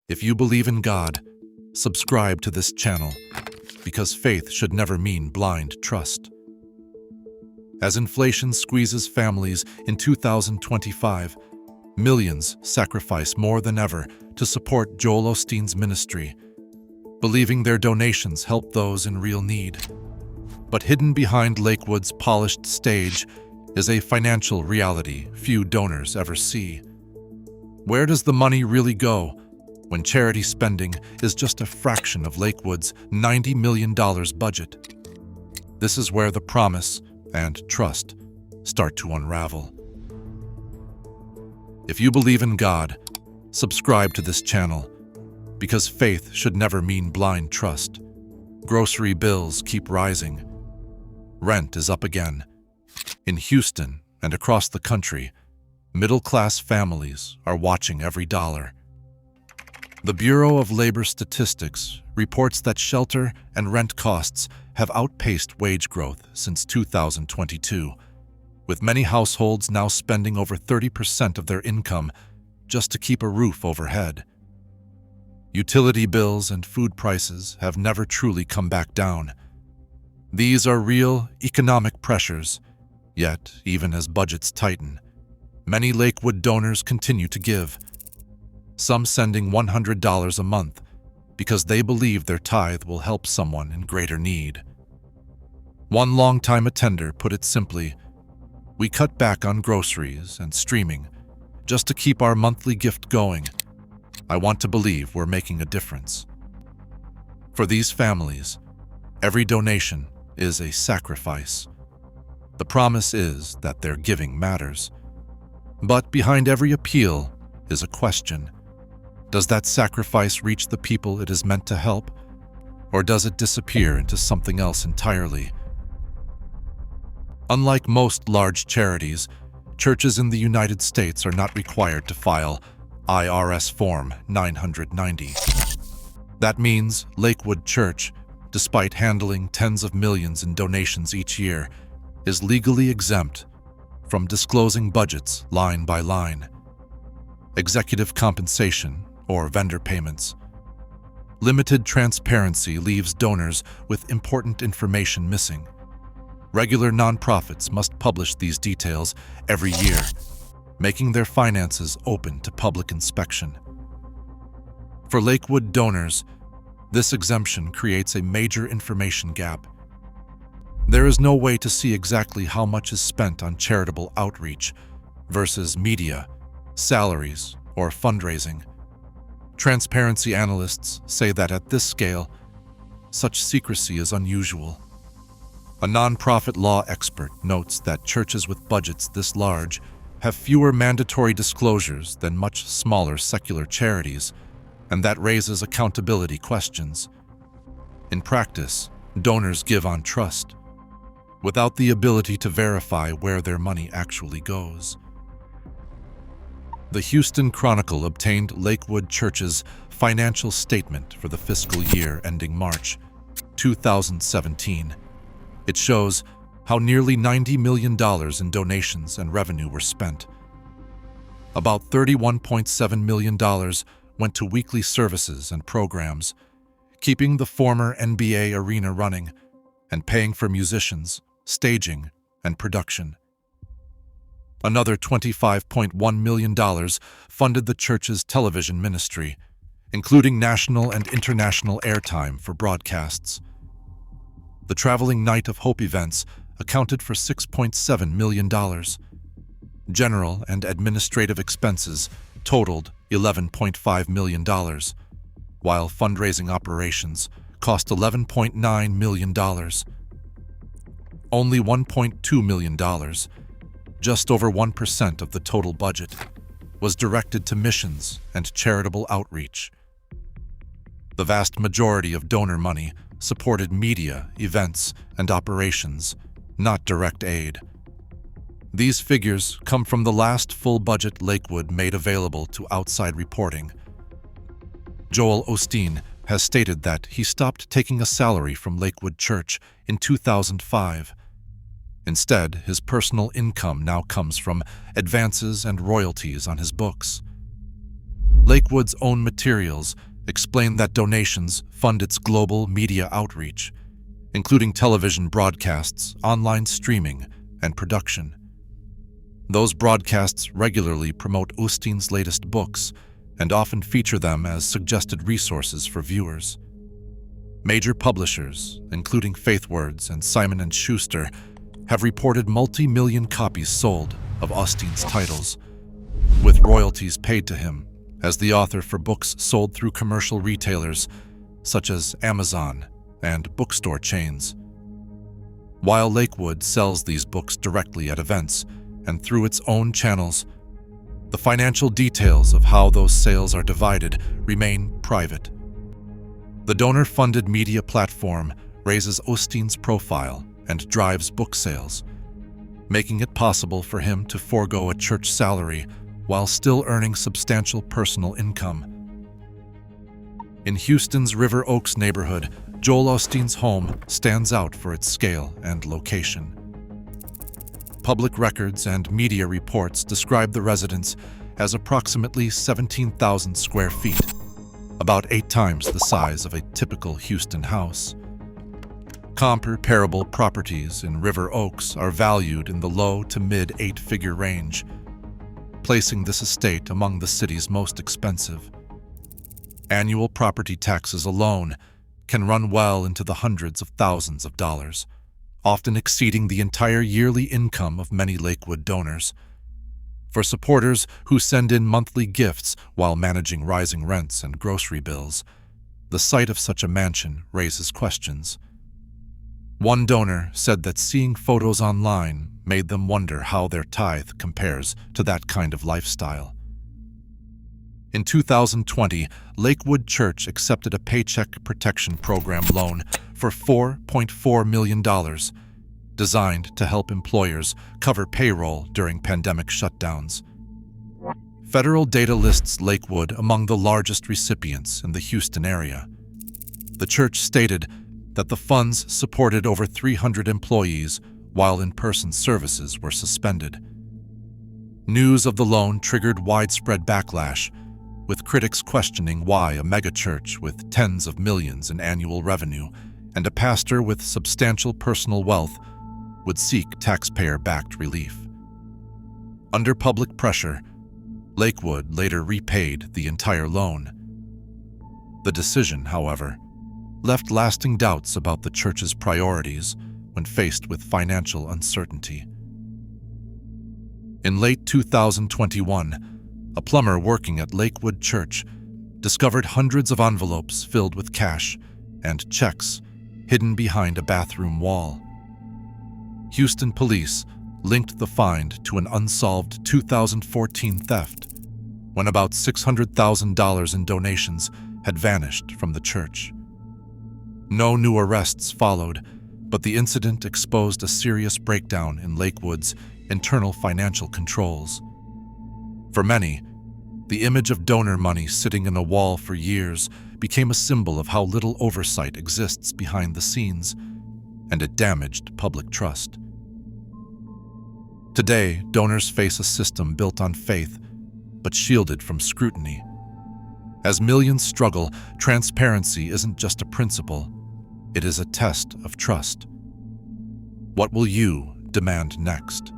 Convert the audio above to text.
If you believe in God, subscribe to this channel, because faith should never mean blind trust. As inflation squeezes families in 2025, millions sacrifice more than ever to support Joel Osteen's ministry, believing their donations help those in real need. But hidden behind Lakewood's polished stage is a financial reality few donors ever see. Where does the money really go when charity spending is just a fraction of Lakewood's $90 million budget? This is where the promise and trust start to unravel. If you believe in God, subscribe to this channel, because faith should never mean blind trust. Grocery bills keep rising. Rent is up again. In Houston and across the country, middle-class families are watching every dollar. The Bureau of Labor Statistics reports that shelter and rent costs have outpaced wage growth since 2022, with many households now spending over 30% of their income just to keep a roof overhead. Utility bills and food prices have never truly come back down. These are real economic pressures, yet even as budgets tighten, many Lakewood donors continue to give, some sending $100 a month because they believe their tithe will help someone in greater need. One longtime attender put it simply, "We cut back on groceries and streaming just to keep our monthly gift going. I want to believe we're making a difference." For these families, every donation is a sacrifice. The promise is that their giving matters. But behind every appeal is a question. Does that sacrifice reach the people it is meant to help, or does it disappear into something else entirely? Unlike most large charities, churches in the United States are not required to file IRS Form 990. That means Lakewood Church, despite handling tens of millions in donations each year, is legally exempt from disclosing budgets line by line. Executive compensation or vendor payments. Limited transparency leaves donors with important information missing. Regular nonprofits must publish these details every year, making their finances open to public inspection. For Lakewood donors, this exemption creates a major information gap. There is no way to see exactly how much is spent on charitable outreach versus media, salaries, or fundraising. Transparency analysts say that at this scale, such secrecy is unusual. A nonprofit law expert notes that churches with budgets this large have fewer mandatory disclosures than much smaller secular charities, and that raises accountability questions. In practice, donors give on trust, without the ability to verify where their money actually goes. The Houston Chronicle obtained Lakewood Church's financial statement for the fiscal year ending March 2017. It shows how nearly $90 million in donations and revenue were spent. About $31.7 million went to weekly services and programs, keeping the former NBA arena running and paying for musicians, staging, and production. Another $25.1 million funded the church's television ministry, including national and international airtime for broadcasts. The Traveling Night of Hope events accounted for $6.7 million. General and administrative expenses totaled $11.5 million, while fundraising operations cost $11.9 million. Only $1.2 million, just over 1% of the total budget, was directed to missions and charitable outreach. The vast majority of donor money supported media, events, and operations, not direct aid. These figures come from the last full budget Lakewood made available to outside reporting. Joel Osteen has stated that he stopped taking a salary from Lakewood Church in 2005. Instead, his personal income now comes from advances and royalties on his books. Lakewood's own materials explain that donations fund its global media outreach, including television broadcasts, online streaming, and production. Those broadcasts regularly promote Osteen's latest books and often feature them as suggested resources for viewers. Major publishers, including FaithWords and Simon & Schuster, have reported multi-million copies sold of Osteen's titles, with royalties paid to him as the author for books sold through commercial retailers such as Amazon and bookstore chains. While Lakewood sells these books directly at events and through its own channels, the financial details of how those sales are divided remain private. The donor-funded media platform raises Osteen's profile and drives book sales, making it possible for him to forego a church salary while still earning substantial personal income. In Houston's River Oaks neighborhood, Joel Osteen's home stands out for its scale and location. Public records and media reports describe the residence as approximately 17,000 square feet, about 8 times the size of a typical Houston house. Comparable properties in River Oaks are valued in the low to mid 8-figure range, placing this estate among the city's most expensive. Annual property taxes alone can run well into the hundreds of thousands of dollars, often exceeding the entire yearly income of many Lakewood donors. For supporters who send in monthly gifts while managing rising rents and grocery bills, the sight of such a mansion raises questions. One donor said that seeing photos online made them wonder how their tithe compares to that kind of lifestyle. In 2020, Lakewood Church accepted a Paycheck Protection Program loan for $4.4 million, designed to help employers cover payroll during pandemic shutdowns. Federal data lists Lakewood among the largest recipients in the Houston area. The church stated that the funds supported over 300 employees while in-person services were suspended. News of the loan triggered widespread backlash, with critics questioning why a megachurch with tens of millions in annual revenue and a pastor with substantial personal wealth would seek taxpayer-backed relief. Under public pressure, Lakewood later repaid the entire loan. The decision, however, left lasting doubts about the church's priorities when faced with financial uncertainty. In late 2021, a plumber working at Lakewood Church discovered hundreds of envelopes filled with cash and checks hidden behind a bathroom wall. Houston police linked the find to an unsolved 2014 theft, when about $600,000 in donations had vanished from the church. No new arrests followed, but the incident exposed a serious breakdown in Lakewood's internal financial controls. For many, the image of donor money sitting in a wall for years became a symbol of how little oversight exists behind the scenes, and it damaged public trust. Today, donors face a system built on faith, but shielded from scrutiny. As millions struggle, transparency isn't just a principle, it is a test of trust. What will you demand next?